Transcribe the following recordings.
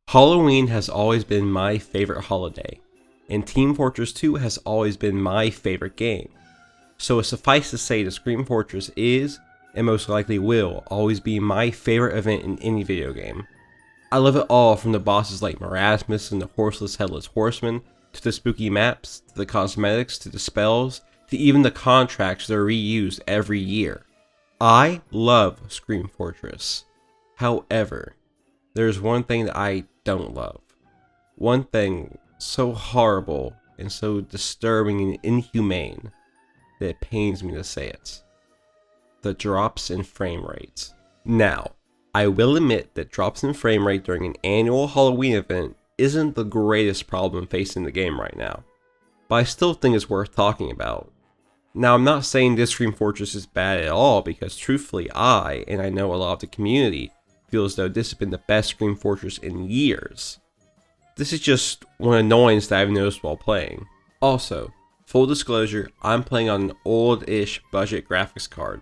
Halloween has always been my favorite holiday, and Team Fortress 2 has always been my favorite game. So it suffice to say that Scream Fortress is, and most likely will, always be my favorite event in any video game. I love it all, from the bosses like Marasmus and the Horseless Headless Horseman, to the spooky maps, to the cosmetics, to the spells, to even the contracts that are reused every year. I love Scream Fortress. However, there's one thing that I don't love. One thing so horrible and so disturbing and inhumane that it pains me to say it. The drops in frame rates. Now, I will admit that drops in frame rate during an annual Halloween event isn't the greatest problem facing the game right now, but I still think it's worth talking about. Now, I'm not saying this Scream Fortress is bad at all, because truthfully and I know a lot of the community, feel as though this has been the best Scream Fortress in years. This is just one annoyance that I've noticed while playing. Also, full disclosure, I'm playing on an old-ish budget graphics card,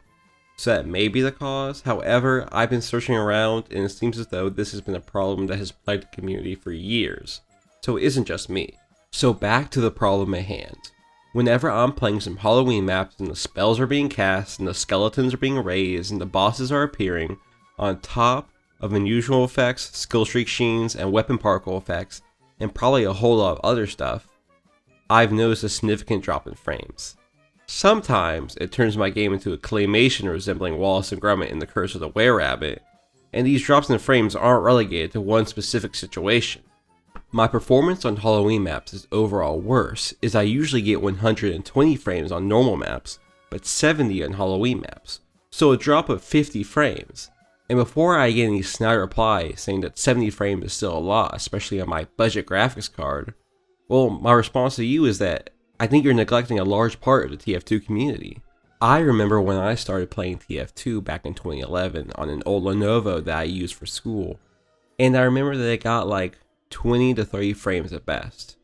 so that may be the cause. However, I've been searching around and it seems as though this has been a problem that has plagued the community for years, so it isn't just me. So back to the problem at hand. Whenever I'm playing some Halloween maps and the spells are being cast and the skeletons are being raised and the bosses are appearing, on top of unusual effects, skill streak sheens, and weapon particle effects, and probably a whole lot of other stuff, I've noticed a significant drop in frames. Sometimes it turns my game into a claymation resembling Wallace and Gromit in The Curse of the Were-Rabbit, and these drops in frames aren't relegated to one specific situation. My performance on Halloween maps is overall worse, as I usually get 120 frames on normal maps, but 70 on Halloween maps, so a drop of 50 frames. And before I get any snide reply saying that 70 frames is still a lot, especially on my budget graphics card, well, my response to you is that I think you're neglecting a large part of the TF2 community. I remember when I started playing TF2 back in 2011 on an old Lenovo that I used for school, and I remember that it got like 20 to 30 frames at best.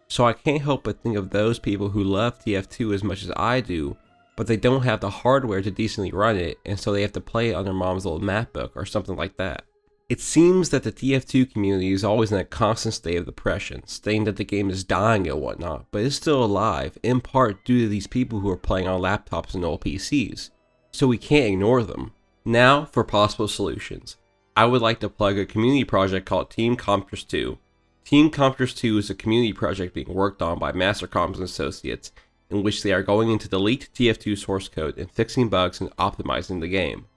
So I can't help but think of those people who love TF2 as much as I do, but they don't have the hardware to decently run it, and so they have to play it on their mom's old MacBook or something like that. It seems that the TF2 community is always in a constant state of depression, stating that the game is dying and whatnot, but it's still alive, in part due to these people who are playing on laptops and old PCs, so we can't ignore them. Now for possible solutions. I would like to plug a community project called Team Compters 2. Team Compters 2 is a community project being worked on by Mastercoms and Associates, in which they are going in to delete TF2 source code and fixing bugs and optimizing the game.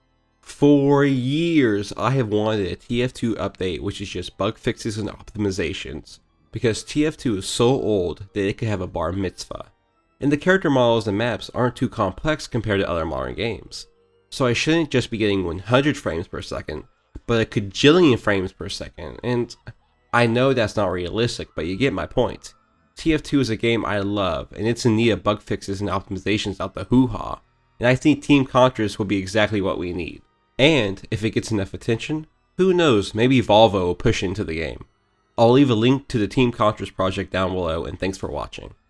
For years, I have wanted a TF2 update which is just bug fixes and optimizations, because TF2 is so old that it could have a bar mitzvah, and the character models and maps aren't too complex compared to other modern games. So I shouldn't just be getting 100 frames per second, but a cajillion frames per second, and I know that's not realistic, but you get my point. TF2 is a game I love, and it's in need of bug fixes and optimizations out the hoo-ha, and I think Team Contras will be exactly what we need. And if it gets enough attention, who knows, maybe Volvo will push into the game. I'll leave a link to the Team Contras project down below, and thanks for watching.